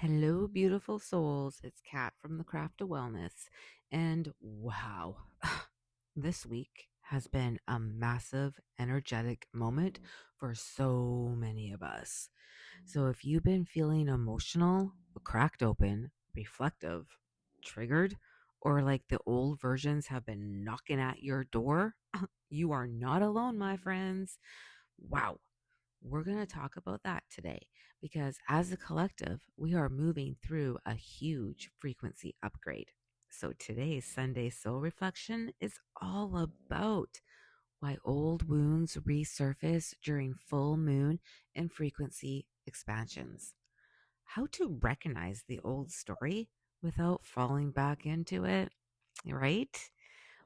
Hello, beautiful souls. It's Kat from the Craft of Wellness. And wow, this week has been a massive energetic moment for so many of us. So if you've been feeling emotional, cracked open, reflective, triggered, or like the old versions have been knocking at your door, you are not alone, my friends. Wow. We're going to talk about that today because as a collective, we are moving through a huge frequency upgrade. So today's Sunday Soul Reflection is all about why old wounds resurface during full moon and frequency expansions. How to recognize the old story without falling back into it, right?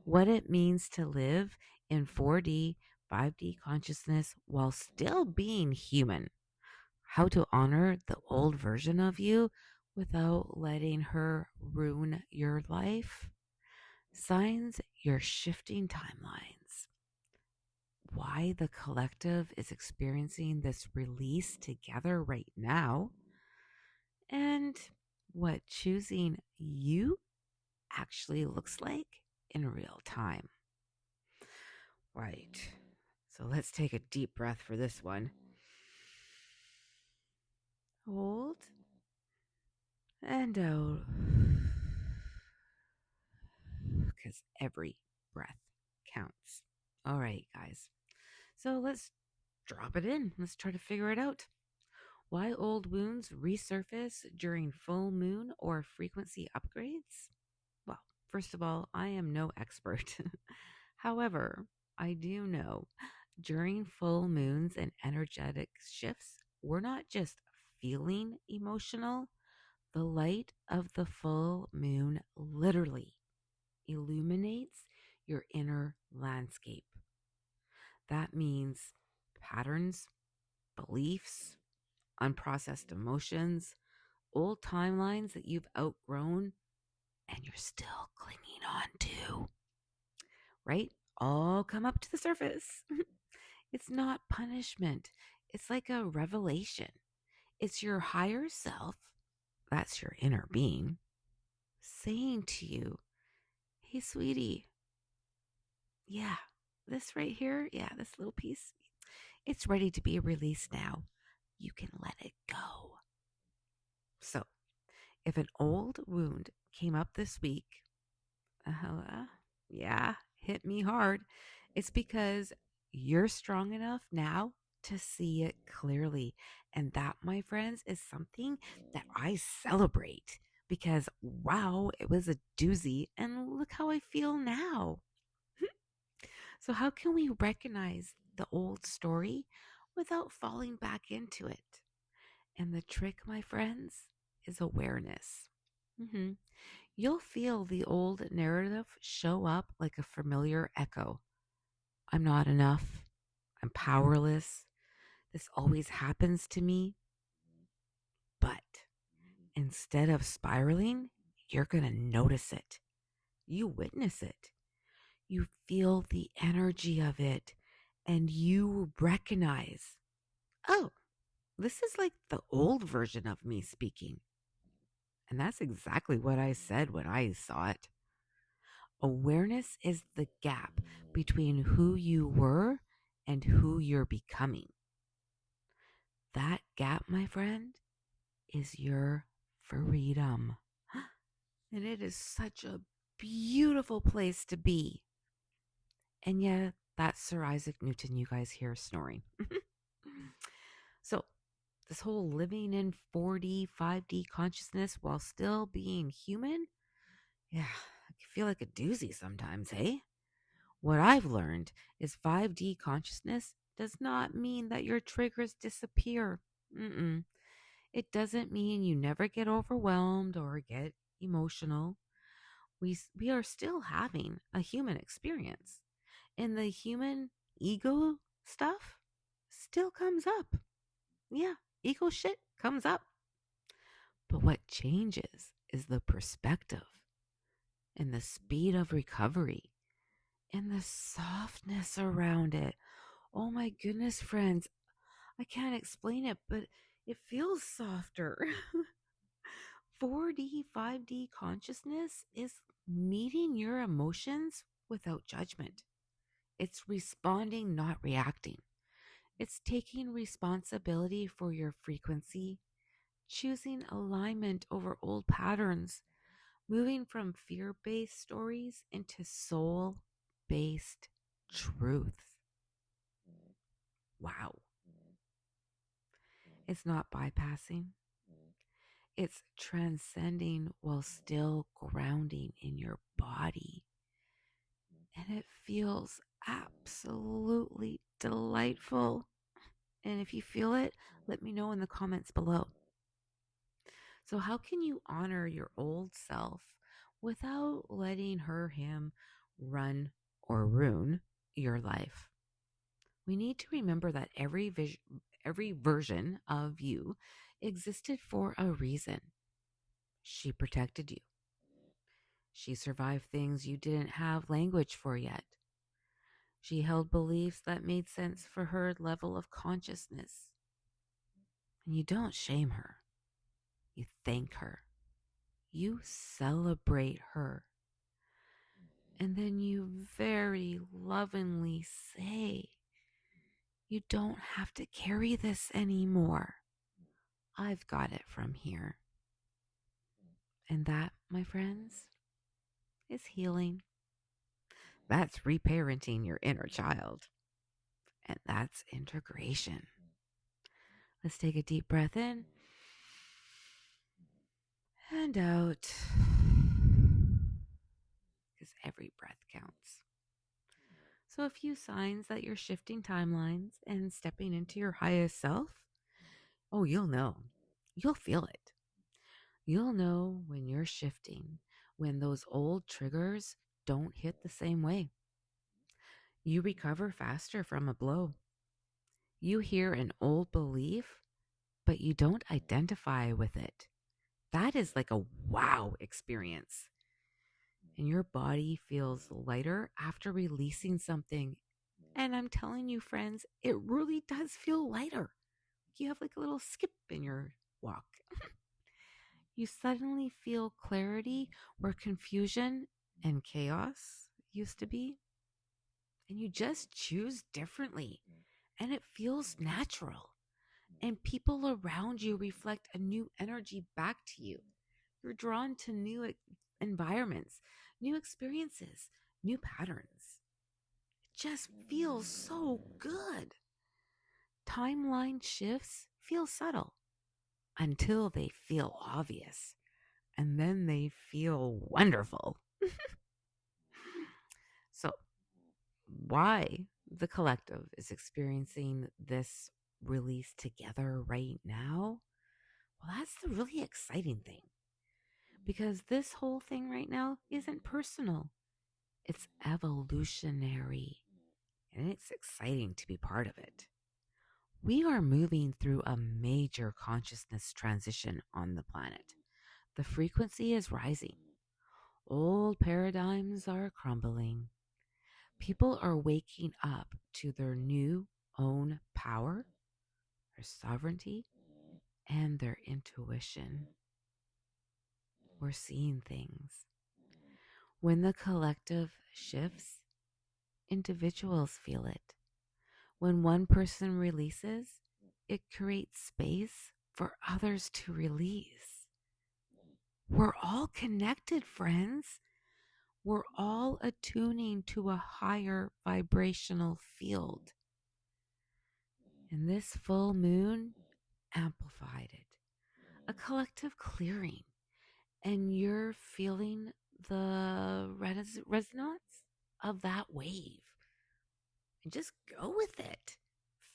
What it means to live in 4D, 5D consciousness while still being human. How to honor the old version of you without letting her ruin your life. Signs you're shifting timelines. Why the collective is experiencing this release together right now. And what choosing you actually looks like in real time. Right. So let's take a deep breath for this one. Hold and out. Because every breath counts. All right, guys. So let's drop it in. Let's try to figure it out. Why old wounds resurface during full moon or frequency upgrades? Well, first of all, I am no expert. However, I do know during full moons and energetic shifts, we're not just feeling emotional. The light of the full moon literally illuminates your inner landscape. That means patterns, beliefs, unprocessed emotions, old timelines that you've outgrown and you're still clinging on to, right? All come up to the surface. It's not punishment. It's like a revelation. It's your higher self, that's your inner being, saying to you, hey, sweetie, yeah, this right here, yeah, this little piece, it's ready to be released now. You can let it go. So, if an old wound came up this week, yeah, hit me hard. It's because you're strong enough now to see it clearly. And that, my friends, is something that I celebrate because, wow, it was a doozy. And look how I feel now. So, how can we recognize the old story without falling back into it? And the trick, my friends, is awareness. Mm-hmm. You'll feel the old narrative show up like a familiar echo. I'm not enough. I'm powerless. This always happens to me. But instead of spiraling, you're going to notice it. You witness it. You feel the energy of it and you recognize, oh, this is like the old version of me speaking. And that's exactly what I said when I saw it. Awareness is the gap between who you were and who you're becoming. That gap, my friend, is your freedom. And it is such a beautiful place to be. And yeah, that's Sir Isaac Newton you guys hear snoring. So, this whole living in 4D, 5D consciousness while still being human, yeah, I feel like a doozy sometimes, hey? What I've learned is 5D consciousness does not mean that your triggers disappear. Mm-mm. It doesn't mean you never get overwhelmed or get emotional. We are still having a human experience. And the human ego stuff still comes up. Yeah, ego shit comes up. But what changes is the perspective and the speed of recovery and the softness around it. Oh my goodness, friends. I can't explain it, but it feels softer. 4D, 5D consciousness is meeting your emotions without judgment. It's responding, not reacting. It's taking responsibility for your frequency, choosing alignment over old patterns, moving from fear-based stories into soul-based truth. Wow. It's not bypassing. It's transcending while still grounding in your body. And it feels absolutely delightful. And if you feel it, let me know in the comments below. So how can you honor your old self without letting her, him run or ruin your life? We need to remember that every version of you existed for a reason. She protected you. She survived things you didn't have language for yet. She held beliefs that made sense for her level of consciousness. And you don't shame her. You thank her. You celebrate her. And then you very lovingly say, you don't have to carry this anymore. I've got it from here. And that, my friends, is healing. That's reparenting your inner child. And that's integration. Let's take a deep breath in and out. Because every breath counts. So a few signs that you're shifting timelines and stepping into your highest self. Oh, you'll know. You'll feel it. You'll know when you're shifting, when those old triggers don't hit the same way. You recover faster from a blow. You hear an old belief, but you don't identify with it. That is like a wow experience. And your body feels lighter after releasing something. And I'm telling you, friends, it really does feel lighter. You have like a little skip in your walk. You suddenly feel clarity where confusion and chaos used to be. And you just choose differently. And it feels natural. And people around you reflect a new energy back to you. You're drawn to new environments, new experiences, new patterns. It just feels so good. Timeline shifts feel subtle until they feel obvious, and then they feel wonderful. So, why the collective is experiencing this release together right now? Well, that's the really exciting thing. Because this whole thing right now isn't personal. It's evolutionary. And it's exciting to be part of it. We are moving through a major consciousness transition on the planet. The frequency is rising. Old paradigms are crumbling. People are waking up to their new own power, their sovereignty, and their intuition. We're seeing things. When the collective shifts, individuals feel it. When one person releases, it creates space for others to release. We're all connected, friends. We're all attuning to a higher vibrational field. And this full moon amplified it. A collective clearing. And you're feeling the resonance of that wave. And just go with it.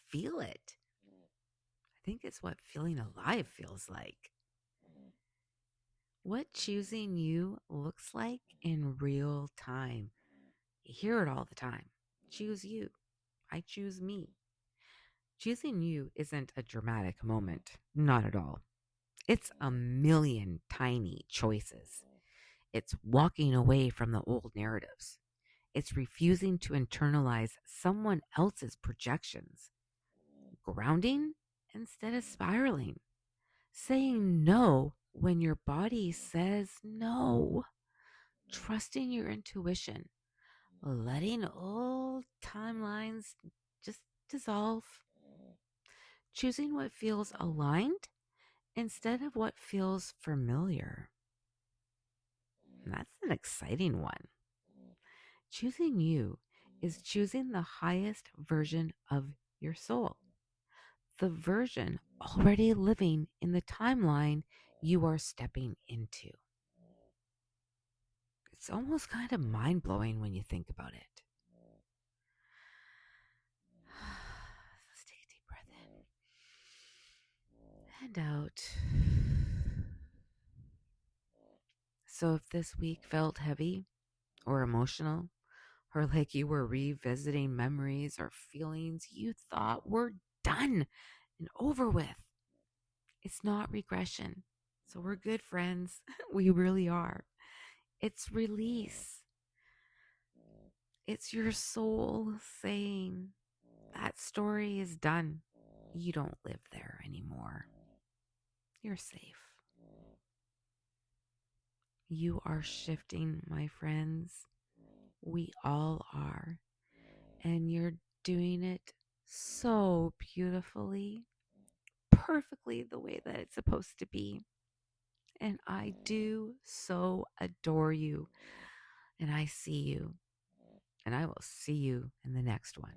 Feel it. I think it's what feeling alive feels like. What choosing you looks like in real time. You hear it all the time. Choose you. I choose me. Choosing you isn't a dramatic moment. Not at all. It's a million tiny choices. It's walking away from the old narratives. It's refusing to internalize someone else's projections. Grounding instead of spiraling. Saying no when your body says no, trusting your intuition, letting old timelines just dissolve, choosing what feels aligned instead of what feels familiar. And that's an exciting one. Choosing you is choosing the highest version of your soul, the version already living in the timeline you are stepping into. It's almost kind of mind blowing when you think about it. Let's take a deep breath in and out. So, if this week felt heavy or emotional, or like you were revisiting memories or feelings you thought were done and over with, it's not regression. So, we're good friends. We really are. It's release. It's your soul saying that story is done. You don't live there anymore. You're safe. You are shifting, my friends. We all are. And you're doing it so beautifully, perfectly the way that it's supposed to be. And I do so adore you. And I see you. And I will see you in the next one.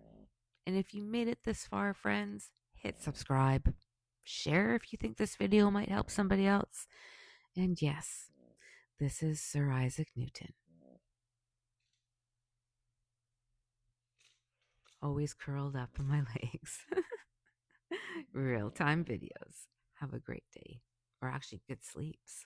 And if you made it this far, friends, hit subscribe. Share if you think this video might help somebody else. And yes, this is Sir Isaac Newton. Always curled up in my legs. Real-time videos. Have a great day. Or actually, good sleeps.